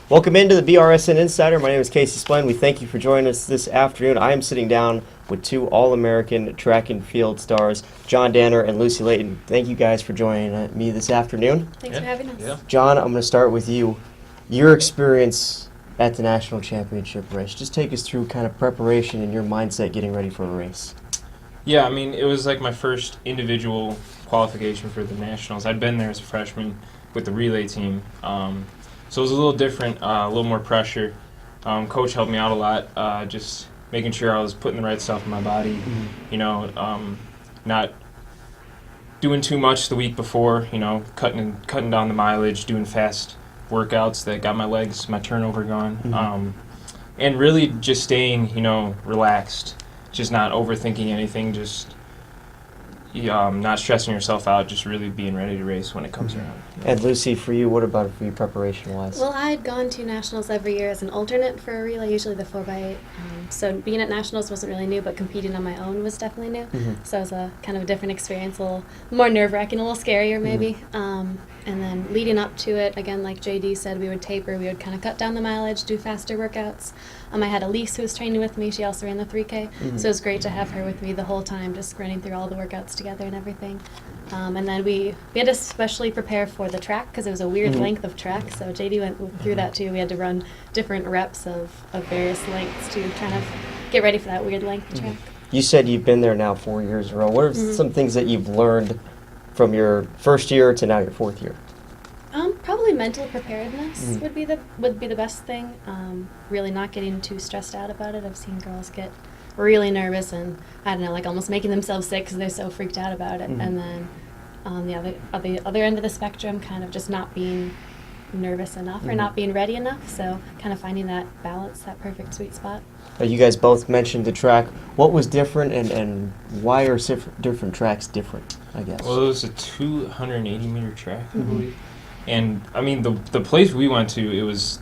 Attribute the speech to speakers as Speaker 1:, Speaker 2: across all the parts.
Speaker 1: Welcome into the BRSN Insider. My name is Casey Splane. We thank you for joining us this afternoon. I am sitting down with two All-American track and field stars, John Danner and Lucy Layton. Thank you guys for joining me this afternoon.
Speaker 2: Thanks for having us.
Speaker 3: Yeah.
Speaker 1: John, I'm going to start with you. Your experience at the national championship race. Just take us through kind of preparation and your mindset getting ready for a race.
Speaker 3: Yeah, I mean, it was like my first individual qualification for the nationals. I'd been there as a freshman with the relay team. So it was a little different, a little more pressure. Coach helped me out a lot, just making sure I was putting the right stuff in my body, not doing too much the week before, cutting down the mileage, doing fast workouts that got my legs, my turnover going, and really just staying, relaxed, just not overthinking anything, just not stressing yourself out, just really being ready to race when it comes around.
Speaker 1: And Lucy, for you, what about for you preparation-wise?
Speaker 2: Well, I had gone to nationals every year as an alternate for a relay, usually the 4x8. So being at nationals wasn't really new, but competing on my own was definitely new. So it was a kind of a different experience, a little more nerve-wracking, a little scarier maybe. And then leading up to it, again, like JD said, we would taper, we would kind of cut down the mileage, do faster workouts. I had Elise who was training with me, she also ran the 3K, so it was great to have her with me the whole time, just running through all the workouts together and everything. And then we had to especially prepare for the track, because it was a weird length of track, so JD went through that too. We had to run different reps of various lengths to kind of get ready for that weird length of track.
Speaker 1: You said you've been there now 4 years in a row. What are some things that you've learned from your first year to now your fourth year?
Speaker 2: Probably mental preparedness would be the best thing. Really not getting too stressed out about it. I've seen girls get really nervous and I don't know, like almost making themselves sick because they're so freaked out about it. And then on the other end of the spectrum, kind of just not being nervous enough or not being ready enough. So kind of finding that balance, that perfect sweet spot.
Speaker 1: You guys both mentioned the track. What was different and why are different tracks different, I guess?
Speaker 3: Well, it was a 280-meter track, I believe. And, I mean, the place we went to,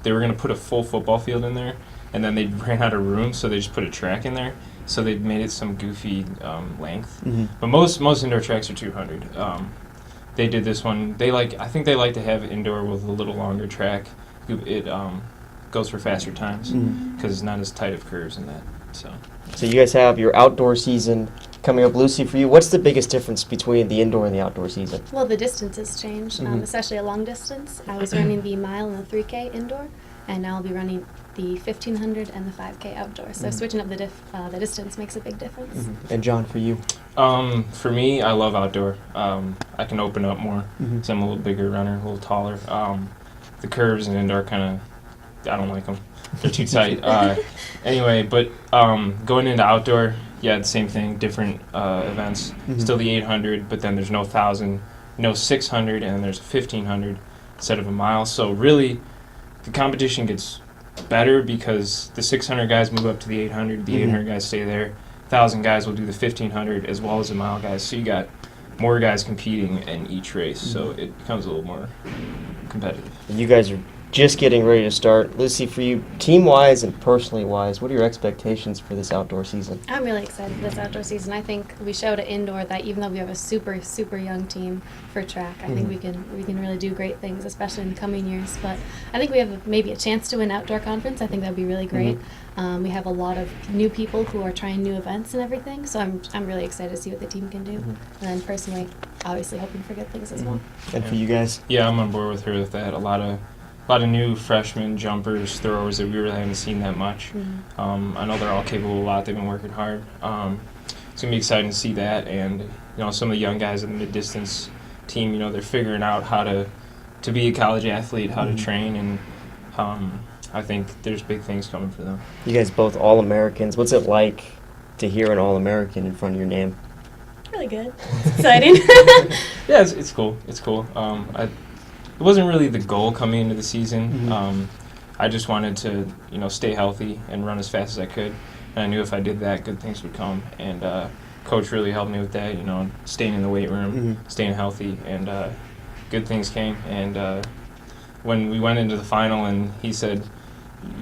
Speaker 3: they were going to put a full football field in there, and then they ran out of room, so they just put a track in there. So they made it some goofy length. But most indoor tracks are 200. They did this one. I think they like to have indoor with a little longer track. It goes for faster times because it's not as tight of curves in that. So
Speaker 1: you guys have your outdoor season coming up. Lucy, for you, what's the biggest difference between the indoor and the outdoor season?
Speaker 2: Well, the distances changed, especially a long distance. I was running the mile and the 3K indoor, and now I'll be running the 1500 and the 5K outdoor. So switching up the distance makes a big difference.
Speaker 1: And John, for you?
Speaker 3: For me, I love outdoor. I can open up more because I'm a little bigger runner, a little taller. The curves in indoor I don't like them. They're too tight. Anyway, but going into outdoor, yeah, the same thing, different events. Still the 800, but then there's no 1,000, no 600, and then there's a 1,500 instead of a mile. So really, the competition gets better because the 600 guys move up to the 800, the 800 guys stay there. 1,000 guys will do the 1,500 as well as the mile guys. So you got more guys competing in each race, so it becomes a little more competitive.
Speaker 1: You guys are just getting ready to start. Lucy, for you, team-wise and personally-wise, what are your expectations for this outdoor season?
Speaker 2: I'm really excited for this outdoor season. I think we showed at indoor that even though we have a super, super young team for track, I think we can really do great things, especially in the coming years. But I think we have maybe a chance to win outdoor conference. I think that would be really great. We have a lot of new people who are trying new events and everything, so I'm really excited to see what the team can do. And then personally, obviously hoping for good things as well.
Speaker 1: And for you guys?
Speaker 3: Yeah, I'm on board with her with that. A lot of new freshmen, jumpers, throwers that we really haven't seen that much. I know they're all capable of a lot. They've been working hard. It's going to be exciting to see that. And, some of the young guys in the mid-distance team, they're figuring out how to be a college athlete, how to train, and I think there's big things coming for them.
Speaker 1: You guys both All-Americans. What's it like to hear an All-American in front of your name?
Speaker 2: Really good. It's exciting.
Speaker 3: Yeah, it's cool. It's cool. It wasn't really the goal coming into the season. I just wanted to, stay healthy and run as fast as I could. And I knew if I did that, good things would come. And Coach really helped me with that, staying in the weight room, staying healthy, and good things came. And when we went into the final and he said,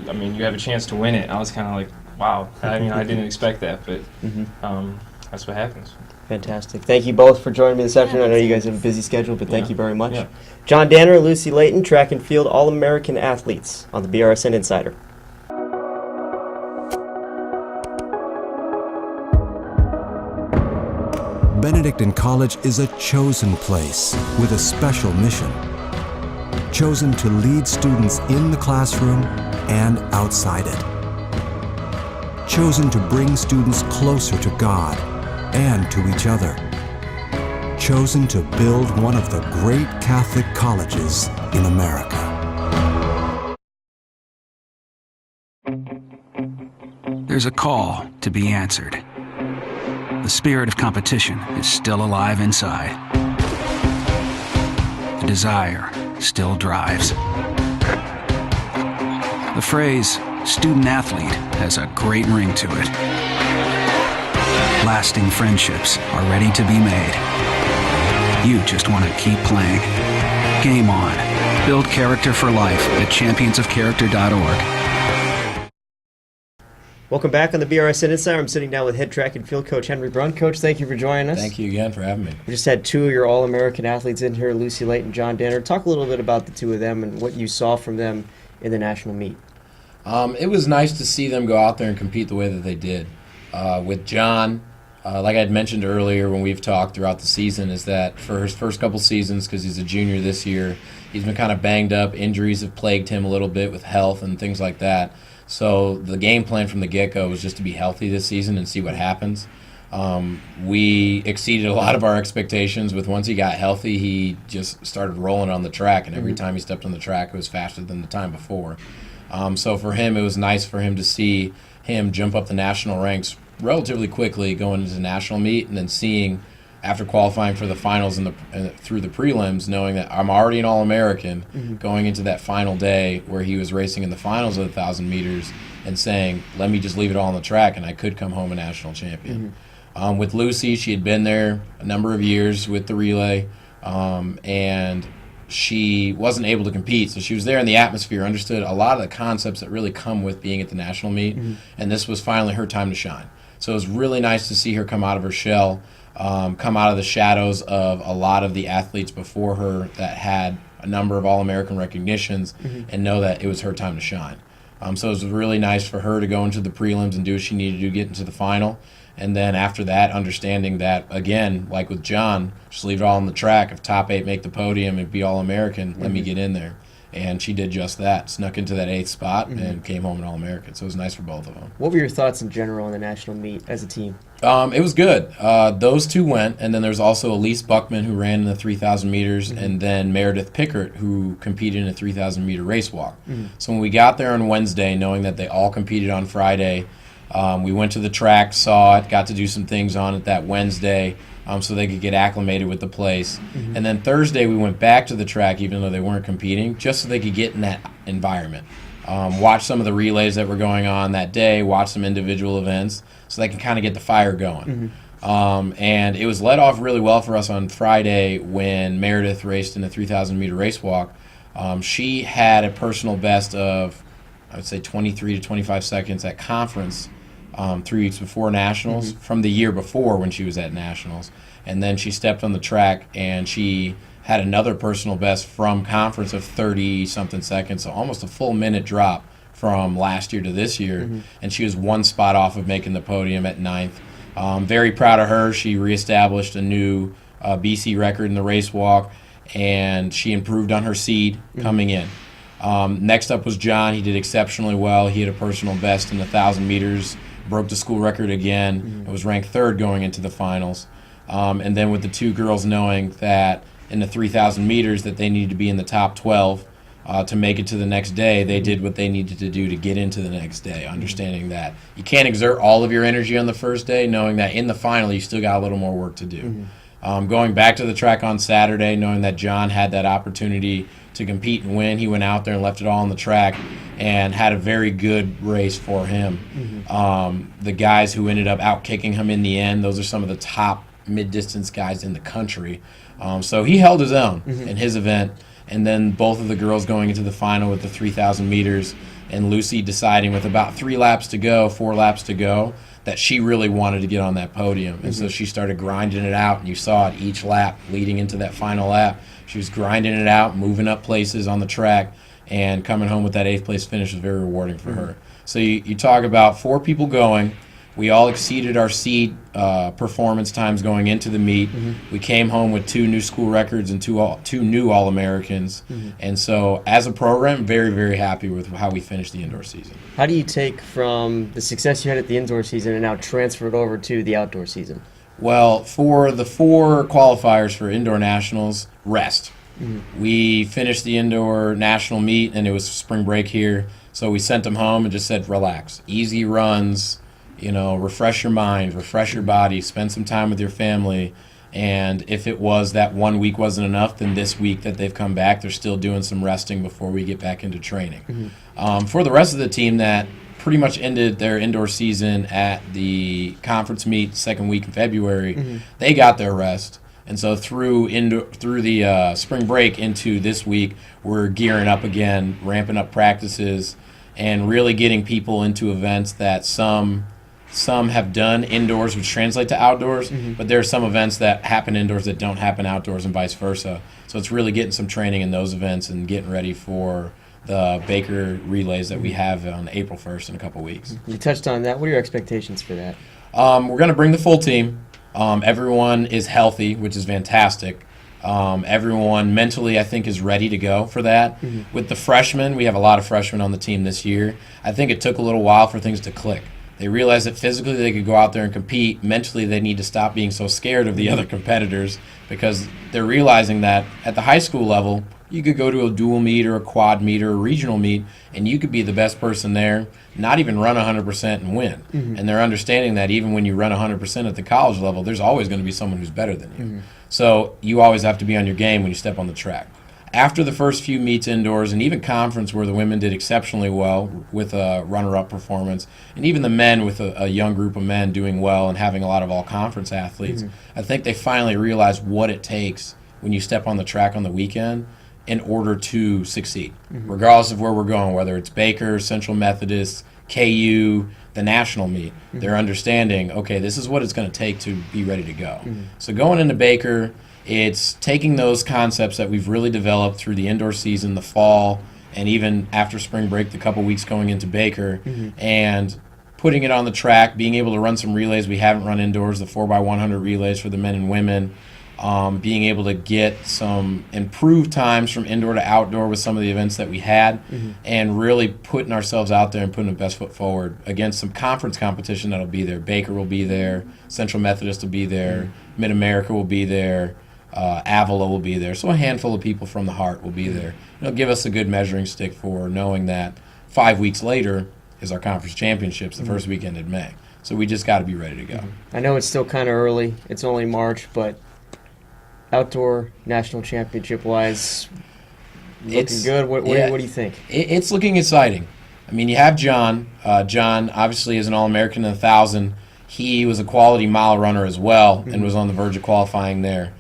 Speaker 3: you have a chance to win it, I was kind of like, wow. I didn't expect that, but that's what happens.
Speaker 1: Fantastic. Thank you both for joining me this afternoon. I know you guys have a busy schedule, but thank you very much. Yeah. John Danner, Lucy Layton, track and field All-American athletes on the BRSN Insider.
Speaker 4: Benedictine College is a chosen place with a special mission. Chosen to lead students in the classroom and outside it. Chosen to bring students closer to God and to each other. Chosen to build one of the great Catholic colleges in America.
Speaker 5: There's a call to be answered. The spirit of competition is still alive inside. The desire still drives. The phrase student athlete has a great ring to it. Lasting friendships are ready to be made. You just want to keep playing. Game on. Build character for life at championsofcharacter.org.
Speaker 1: Welcome back on the BRSN Insider. I'm sitting down with head track and field coach Henry Brun. Coach, thank you for joining us.
Speaker 6: Thank you again for having me.
Speaker 1: We just had two of your All-American athletes in here, Lucy Layton and John Danner. Talk a little bit about the two of them and what you saw from them in the national meet.
Speaker 6: It was nice to see them go out there and compete the way that they did. With John, like I had mentioned earlier when we've talked throughout the season, is that for his first couple seasons, because he's a junior this year, he's been kind of banged up. Injuries have plagued him a little bit with health and things like that. So the game plan from the get-go was just to be healthy this season and see what happens. We exceeded a lot of our expectations with once he got healthy, he just started rolling on the track, and every time he stepped on the track, it was faster than the time before. So for him, it was nice for him to see him jump up the national ranks relatively quickly going into the national meet, and then seeing after qualifying for the finals and through the prelims, knowing that I'm already an All-American, going into that final day where he was racing in the finals of the 1,000 meters and saying, let me just leave it all on the track and I could come home a national champion. With Lucy, she had been there a number of years with the relay, and she wasn't able to compete. So she was there in the atmosphere, understood a lot of the concepts that really come with being at the national meet, and this was finally her time to shine. So it was really nice to see her come out of her shell, come out of the shadows of a lot of the athletes before her that had a number of All-American recognitions, and know that it was her time to shine. So it was really nice for her to go into the prelims and do what she needed to do, get into the final. And then after that, understanding that, again, like with John, just leave it all on the track. If top 8 make the podium and be All-American, let me get in there. And she did just that, snuck into that 8th spot and came home an All-American. So it was nice for both of them.
Speaker 1: What were your thoughts in general on the national meet as a team?
Speaker 6: It was good. Those two went, and then there's also Elise Buckman, who ran in the 3,000 meters, and then Meredith Pickert, who competed in a 3,000-meter race walk. So when we got there on Wednesday, knowing that they all competed on Friday, we went to the track, saw it, got to do some things on it that Wednesday, so they could get acclimated with the place. And then Thursday we went back to the track, even though they weren't competing, just so they could get in that environment. Watch some of the relays that were going on that day, watch some individual events, so they can kind of get the fire going. And it was led off really well for us on Friday when Meredith raced in a 3,000-meter race walk. She had a personal best of, I would say, 23 to 25 seconds at conference 3 weeks before nationals from the year before when she was at nationals. And then she stepped on the track and she had another personal best from conference of 30-something seconds, so almost a full minute drop from last year to this year. And she was one spot off of making the podium at 9th. Very proud of her. She reestablished a new BC record in the race walk, and she improved on her seed coming in. Next up was John. He did exceptionally well. He had a personal best in the 1,000 meters, broke the school record again, and was ranked 3rd going into the finals. And then with the two girls knowing that in the 3,000 meters that they needed to be in the top 12 to make it to the next day, they did what they needed to do to get into the next day, understanding that you can't exert all of your energy on the first day, knowing that in the final you still got a little more work to do. Going back to the track on Saturday, knowing that John had that opportunity to compete and win, he went out there and left it all on the track and had a very good race for him. The guys who ended up out-kicking him in the end, those are some of the top mid-distance guys in the country. So he held his own in his event. and then both of the girls going into the final with the 3,000 meters, and Lucy deciding with about 4 laps to go, that she really wanted to get on that podium. And so she started grinding it out, and you saw it each lap leading into that final lap. She was grinding it out, moving up places on the track, and coming home with that 8th place finish was very rewarding for her. So you talk about 4 people going. We all exceeded our seed performance times going into the meet. We came home with 2 new school records and 2 new All-Americans. And so as a program, very, very happy with how we finished the indoor season.
Speaker 1: How do you take from the success you had at the indoor season and now transfer it over to the outdoor season?
Speaker 6: Well, for the 4 qualifiers for indoor nationals, rest. We finished the indoor national meet, and it was spring break here. So we sent them home and just said, relax. Easy runs. Refresh your mind, refresh your body, spend some time with your family. And if it was that 1 week wasn't enough, then this week that they've come back, they're still doing some resting before we get back into training. For the rest of the team that pretty much ended their indoor season at the conference meet second week in February, they got their rest. And so through the spring break into this week, we're gearing up again, ramping up practices, and really getting people into events that some have done indoors, which translate to outdoors, but there are some events that happen indoors that don't happen outdoors and vice versa. So it's really getting some training in those events and getting ready for the Baker relays that we have on April 1st in a couple weeks.
Speaker 1: You touched on that. What are your expectations for that?
Speaker 6: We're going to bring the full team. Everyone is healthy, which is fantastic. Everyone mentally, I think, is ready to go for that. With the freshmen, we have a lot of freshmen on the team this year. I think it took a little while for things to click. They realized that physically they could go out there and compete. Mentally, they need to stop being so scared of the other competitors, because they're realizing that at the high school level, you could go to a dual meet or a quad meet or a regional meet, and you could be the best person there, not even run 100% and win. And they're understanding that even when you run 100% at the college level, there's always going to be someone who's better than you. So you always have to be on your game when you step on the track. After the first few meets indoors, and even conference where the women did exceptionally well with a runner-up performance, and even the men with a young group of men doing well and having a lot of all-conference athletes, I think they finally realized what it takes when you step on the track on the weekend in order to succeed, regardless of where we're going, whether it's Baker, Central Methodist, KU, the national meet. They're understanding, okay, this is what it's going to take to be ready to go. So going into Baker, it's taking those concepts that we've really developed through the indoor season, the fall, and even after spring break, the couple weeks going into Baker, and putting it on the track, being able to run some relays we haven't run indoors, the 4x100 relays for the men and women, being able to get some improved times from indoor to outdoor with some of the events that we had, and really putting ourselves out there and putting the best foot forward against some conference competition that'll be there. Baker will be there, Central Methodist will be there, Mid-America will be there, Avila will be there. So a handful of people from the Heart will be there. It'll give us a good measuring stick for knowing that 5 weeks later is our conference championships, the first weekend in May. So we just got to be ready to go.
Speaker 1: I know it's still kind of early. It's only March, but outdoor national championship-wise, looking good. What do you think?
Speaker 6: It's looking exciting. I mean, you have John. John obviously is an All-American in the 1,000. He was a quality mile runner as well and was on the verge of qualifying there.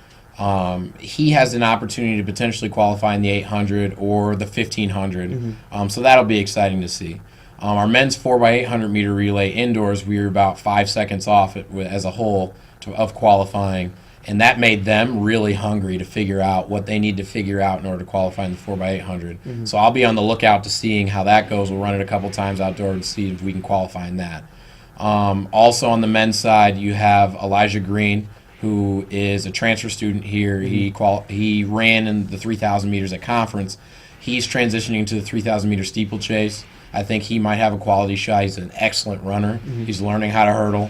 Speaker 6: He has an opportunity to potentially qualify in the 800 or the 1,500. So that'll be exciting to see. Our men's 4x800 meter relay indoors, we were about 5 seconds off as a whole of qualifying. And that made them really hungry to figure out what they need to figure out in order to qualify in the 4x800. So I'll be on the lookout to seeing how that goes. We'll run it a couple times outdoor to see if we can qualify in that. Also on the men's side, you have Elijah Green, who is a transfer student here. He ran in the 3,000 meters at conference. He's transitioning to the 3,000 meter steeplechase. I think he might have a quality shot. He's an excellent runner. He's learning how to hurdle,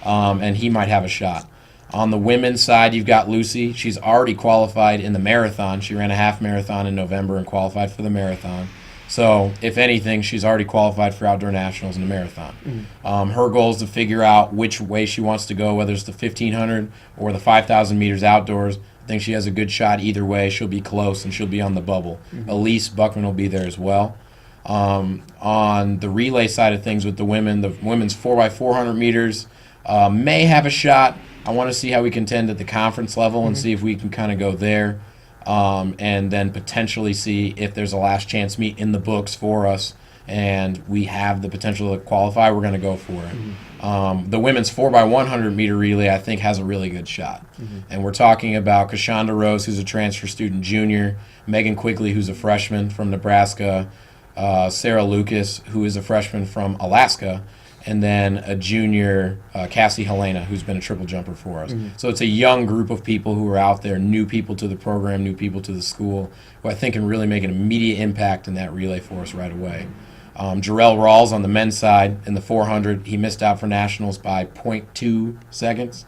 Speaker 6: and he might have a shot. On the women's side, you've got Lucy. She's already qualified in the marathon. She ran a half marathon in November and qualified for the marathon. So, if anything, she's already qualified for outdoor nationals in the marathon. Her goal is to figure out which way she wants to go, whether it's the 1,500 or the 5,000 meters outdoors. I think she has a good shot either way. She'll be close, and she'll be on the bubble. Elise Buckman will be there as well. On the relay side of things with the women's 4x400 meters may have a shot. I want to see how we contend at the conference level and see if we can kind of go there. and then potentially see if there's a last chance meet in the books for us and we have the potential to qualify, we're going to go for it. The women's 4x100 meter relay, I think, has a really good shot. And we're talking about Kashonda Rose, who's a transfer student junior, Megan Quigley, who's a freshman from Nebraska, Sarah Lucas, who is a freshman from Alaska, and then a junior, Cassie Helena, who's been a triple jumper for us. So it's a young group of people who are out there, new people to the program, new people to the school, who I think can really make an immediate impact in that relay for us right away. Jarrell Rawls on the men's side in the 400, he missed out for nationals by 0.2 seconds.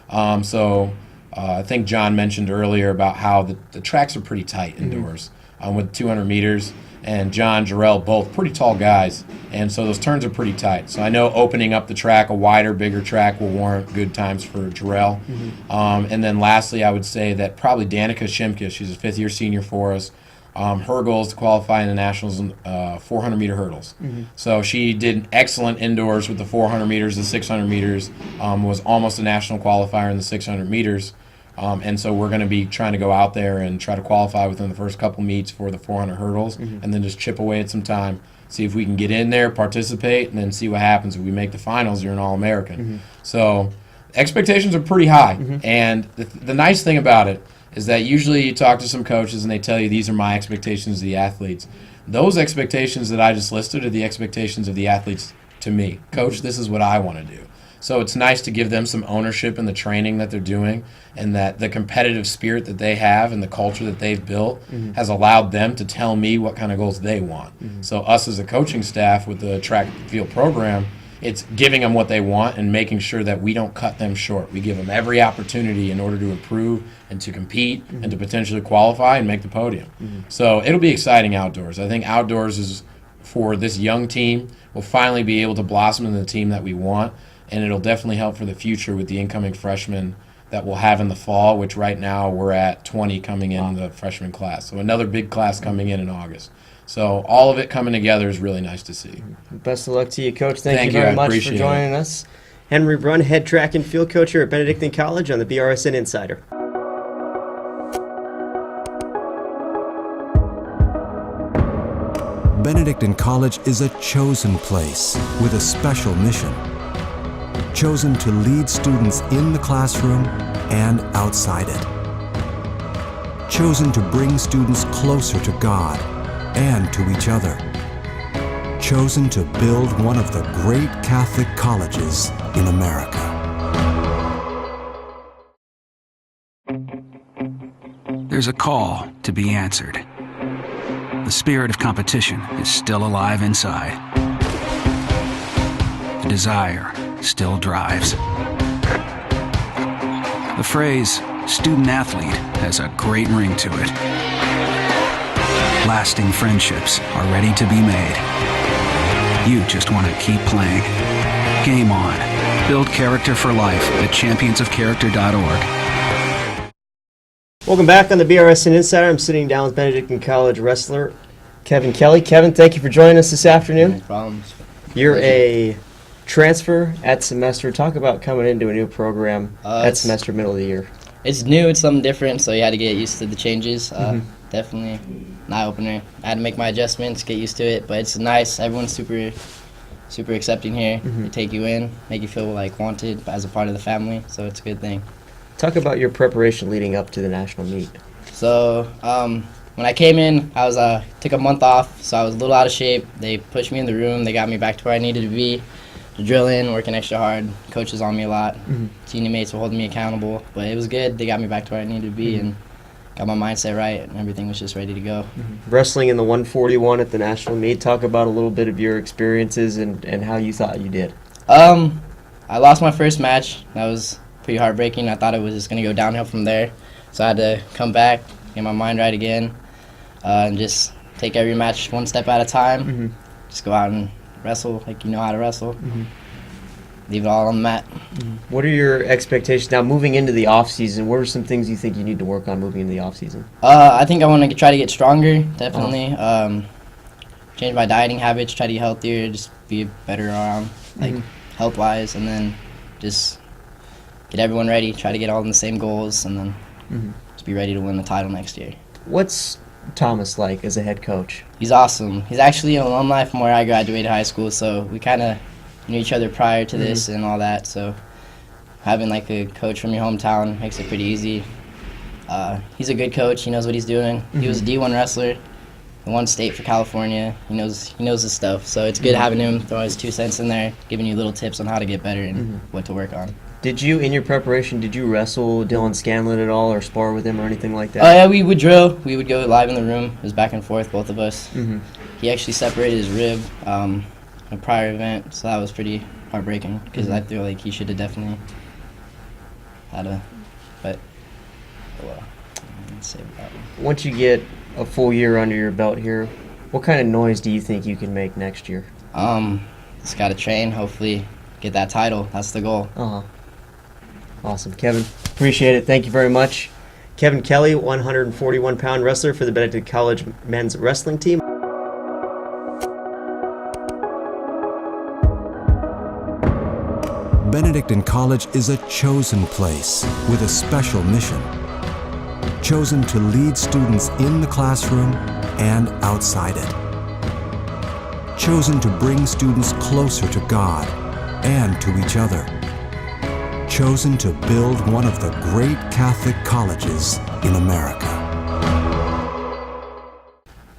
Speaker 6: I think John mentioned earlier about how the tracks are pretty tight indoors with 200 meters. And John, Jarrell, both pretty tall guys, and so those turns are pretty tight. So I know opening up the track, a wider, bigger track will warrant good times for Jarrell. And then lastly, I would say that probably Danica Shimka, she's a fifth-year senior for us. Her goal is to qualify in the nationals in 400-meter hurdles. So she did excellent indoors with the 400 meters, the 600 meters, was almost a national qualifier in the 600 meters. And so we're going to be trying to go out there and try to qualify within the first couple meets for the 400 hurdles, and then just chip away at some time, see if we can get in there, participate, and then see what happens. If we make the finals, you're an All-American. So expectations are pretty high. And the nice thing about it is that usually you talk to some coaches and they tell you these are my expectations of the athletes. Those expectations that I just listed are the expectations of the athletes to me. Coach, this is what I want to do. So it's nice to give them some ownership in the training that they're doing, and that the competitive spirit that they have and the culture that they've built has allowed them to tell me what kind of goals they want. So us as a coaching staff with the track and field program, it's giving them what they want and making sure that we don't cut them short. We give them every opportunity in order to improve and to compete and to potentially qualify and make the podium. So it'll be exciting outdoors. I think outdoors is, for this young team, will finally be able to blossom into the team that we want, and it'll definitely help for the future with the incoming freshmen that we'll have in the fall, which right now we're at 20 coming in the freshman class. So another big class coming in August. So all of it coming together is really nice to see.
Speaker 1: Best of luck to you, Coach. Thank you
Speaker 6: I
Speaker 1: very much for
Speaker 6: appreciate
Speaker 1: joining us. Henry Brun, head track and field coach here at Benedictine College on the BRSN Insider.
Speaker 4: Benedictine College is a chosen place with a special mission. Chosen to lead students in the classroom and outside it. Chosen to bring students closer to God and to each other. Chosen to build one of the great Catholic colleges in America.
Speaker 5: There's a call to be answered. The spirit of competition is still alive inside. The desire still drives. The phrase student athlete has a great ring to it. Lasting friendships are ready to be made. You just want to keep playing. Game on. Build character for life at championsofcharacter.org.
Speaker 1: Welcome back on the BRSN Insider. I'm sitting down with Benedictine College wrestler Kevin Kelly. Kevin, thank you for joining us this afternoon.
Speaker 7: No problems.
Speaker 1: You're a transfer at semester. Talk about coming into a new program at semester, middle of the year.
Speaker 7: It's new, it's something different, so you had to get used to the changes. Definitely an eye-opener. I had to make my adjustments, get used to it, but it's nice. Everyone's super accepting here. They take you in, make you feel like wanted as a part of the family, so it's a good thing.
Speaker 1: Talk about your preparation leading up to the national meet.
Speaker 7: So when I came in, I was took a month off, so I was a little out of shape. They pushed me in the room. They got me back to where I needed to be, to drill in, working extra hard. Coaches on me a lot. Teammates were holding me accountable, but it was good. They got me back to where I needed to be and got my mindset right, and everything was just ready to go.
Speaker 1: Wrestling in the 141 at the national meet. Talk about a little bit of your experiences and how you thought you did.
Speaker 7: I lost my first match. That was pretty heartbreaking. I thought it was just going to go downhill from there. So I had to come back, get my mind right again, and just take every match one step at a time. Just go out and wrestle like you know how to wrestle. Leave it all on the mat.
Speaker 1: What are your expectations now moving into the off season? What are some things you think you need to work on moving into the off season?
Speaker 7: I think I want to try to get stronger, definitely. Change my dieting habits, try to get healthier, just be better around, like health-wise, and then just get everyone ready, try to get all in the same goals, and then just be ready to win the title next year.
Speaker 1: What's Thomas like as a head coach?
Speaker 7: He's awesome. He's actually an alumni from where I graduated high school, so we kind of knew each other prior to this and all that. So having like a coach from your hometown makes it pretty easy. He's a good coach. He knows what he's doing. He was a D1 wrestler. He won state for California. He knows his stuff. So it's good having him throw his 2 cents in there, giving you little tips on how to get better and what to work on.
Speaker 1: Did you, in your preparation, did you wrestle Dylan Scanlon at all or spar with him or anything like that?
Speaker 7: Oh, yeah, we would drill. We would go live in the room. It was back and forth, both of us. He actually separated his rib in a prior event, so that was pretty heartbreaking because I feel like he should have definitely had a, but, well, let's save that one.
Speaker 1: Once you get a full year under your belt here, what kind of noise do you think you can make next year?
Speaker 7: Just got to train, hopefully get that title. That's the goal.
Speaker 1: Awesome. Kevin, appreciate it. Thank you very much. Kevin Kelly, 141-pound wrestler for the Benedictine College men's wrestling team.
Speaker 4: Benedictine College is a chosen place with a special mission. Chosen to lead students in the classroom and outside it. Chosen to bring students closer to God and to each other. Chosen to build one of the great Catholic colleges in America.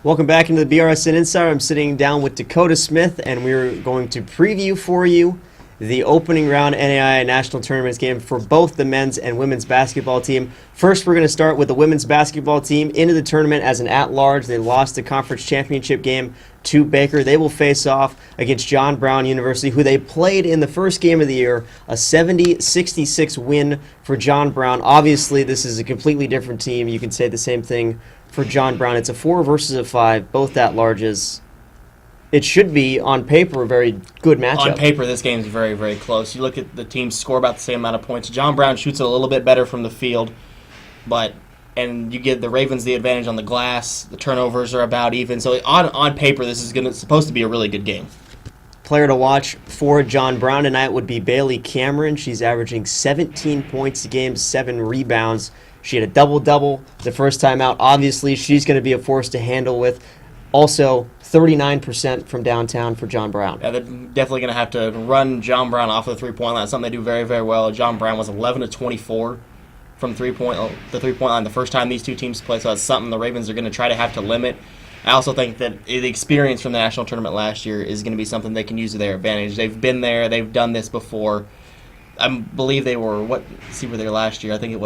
Speaker 1: Welcome back into the BRSN Insider. I'm sitting down with Dakota Smith, and we're going to preview for you the opening round NAIA National Tournaments game for both the men's and women's basketball team. First, we're going to start with the women's basketball team into the tournament as an at-large. They lost the conference championship game to Baker. They will face off against John Brown University, who they played in the first game of the year, a 70-66 win for John Brown. Obviously, this is a completely different team. You can say the same thing for John Brown. It's a 4 versus a 5, both at-larges. It should be, on paper, a very good matchup.
Speaker 8: On paper, this game's very, very close. You look at the teams score about the same amount of points. John Brown shoots it a little bit better from the field, and you give the Ravens the advantage on the glass. The turnovers are about even. So on paper, this is supposed to be a really good game.
Speaker 1: Player to watch for John Brown tonight would be Bailey Cameron. She's averaging 17 points a game, 7 rebounds. She had a double-double the first time out. Obviously, she's going to be a force to handle with. Also, 39% from downtown for John Brown.
Speaker 8: Yeah, they're definitely going to have to run John Brown off of the three-point line. That's something they do very, very well. John Brown was 11-24 from the three-point line the first time these two teams play, so that's something the Ravens are going to try to have to limit. I also think that the experience from the national tournament last year is going to be something they can use to their advantage. They've been there. They've done this before. I believe they were, were they last year? I think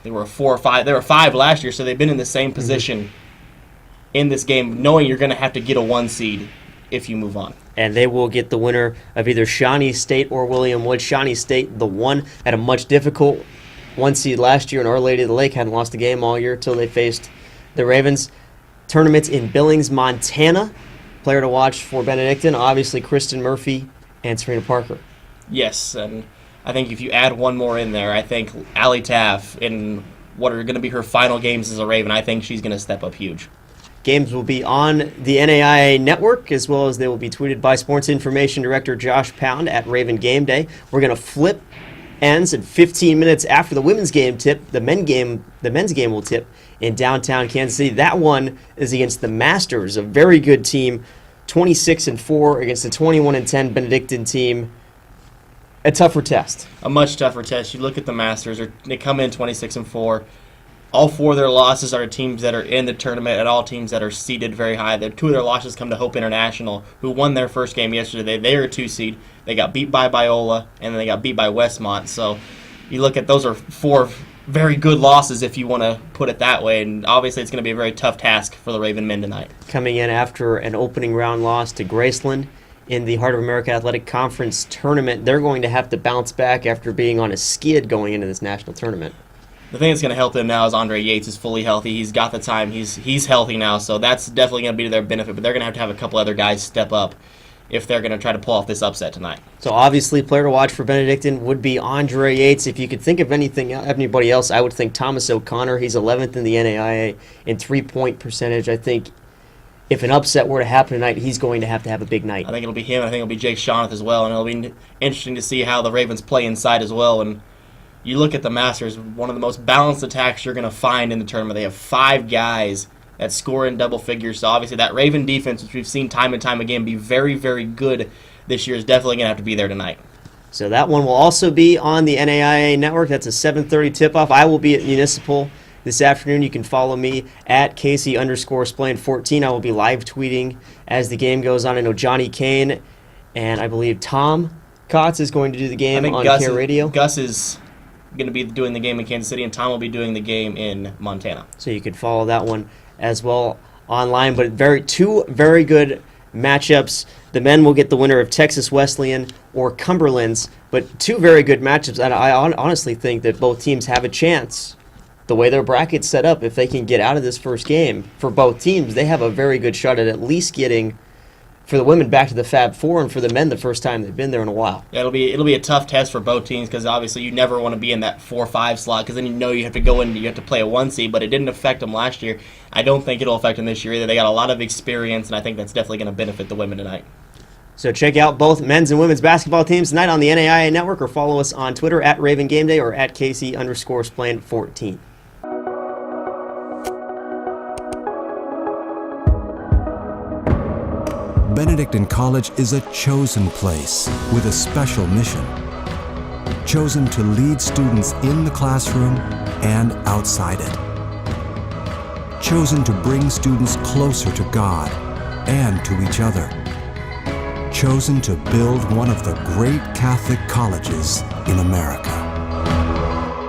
Speaker 8: they were 4 or 5. They were 5 last year, so they've been in the same position in this game, knowing you're going to have to get a 1 seed if you move on.
Speaker 1: And they will get the winner of either Shawnee State or William Wood. Shawnee State, the one, had a much difficult 1 seed last year, and Our Lady of the Lake hadn't lost a game all year until they faced the Ravens. Tournaments in Billings, Montana. Player to watch for Benedictine, obviously Kristen Murphy and Serena Parker.
Speaker 8: Yes, and I think if you add one more in there, I think Allie Taff, in what are going to be her final games as a Raven, I think she's going to step up huge.
Speaker 1: Games will be on the NAIA network, as well as they will be tweeted by Sports Information Director Josh Pound at Raven Game Day. We're going to flip ends at 15 minutes after the women's game tip. The men's game will tip in downtown Kansas City. That one is against the Masters, a very good team, 26-4 against the 21-10 Benedictine team. A tougher test.
Speaker 8: A much tougher test. You look at the Masters; they come in 26-4. All 4 of their losses are teams that are in the tournament, and all teams that are seeded very high. 2 of their losses come to Hope International, who won their first game yesterday. They are a 2 seed. They got beat by Biola, and then they got beat by Westmont. So you look at those are 4 very good losses, if you want to put it that way. And obviously it's going to be a very tough task for the Raven men tonight. Coming in after an opening round loss to Graceland in the Heart of America Athletic Conference tournament, they're going to have to bounce back after being on a skid going into this national tournament. The thing that's going to help them now is Andre Yates is fully healthy. He's got the time. He's healthy now, so that's definitely going to be to their benefit. But they're going to have a couple other guys step up if they're going to try to pull off this upset tonight. So obviously, player to watch for Benedictine would be Andre Yates. If you could think of anybody else, I would think Thomas O'Connor. He's 11th in the NAIA in three-point percentage. I think if an upset were to happen tonight, he's going to have a big night. I think it'll be him. I think it'll be Jake Shawnath as well, and it'll be interesting to see how the Ravens play inside as well. And you look at the Masters, one of the most balanced attacks you're going to find in the tournament. They have 5 guys that score in double figures. So obviously that Raven defense, which we've seen time and time again be very, very good this year, is definitely going to have to be there tonight.
Speaker 1: So that one will also be on the NAIA network. That's a 7:30 tip-off. I will be at Municipal this afternoon. You can follow me at Casey_Splane14. I will be live tweeting as the game goes on. I know Johnny Kane and I believe Tom Kotz is going to do the game on Care Radio.
Speaker 8: Gus is going to be doing the game in Kansas City, and Tom will be doing the game in Montana.
Speaker 1: So you could follow that one as well online. But two very good matchups. The men will get the winner of Texas Wesleyan or Cumberland's, but 2 very good matchups. And I honestly think that both teams have a chance. The way their bracket's set up, if they can get out of this first game, for both teams, they have a very good shot at least getting, for the women, back to the Fab Four, and for the men, the first time they've been there in a while.
Speaker 8: Yeah, it'll be a tough test for both teams because obviously you never want to be in that 4-5 slot because then you have to go in, you have to play a 1 seed, but it didn't affect them last year. I don't think it'll affect them this year either. They got a lot of experience, and I think that's definitely going to benefit the women tonight.
Speaker 1: So check out both men's and women's basketball teams tonight on the NAIA Network, or follow us on Twitter at Raven Game Day or at Casey_Splane14.
Speaker 4: Benedictine College is a chosen place with a special mission. Chosen to lead students in the classroom and outside it. Chosen to bring students closer to God and to each other. Chosen to build one of the great Catholic colleges in America.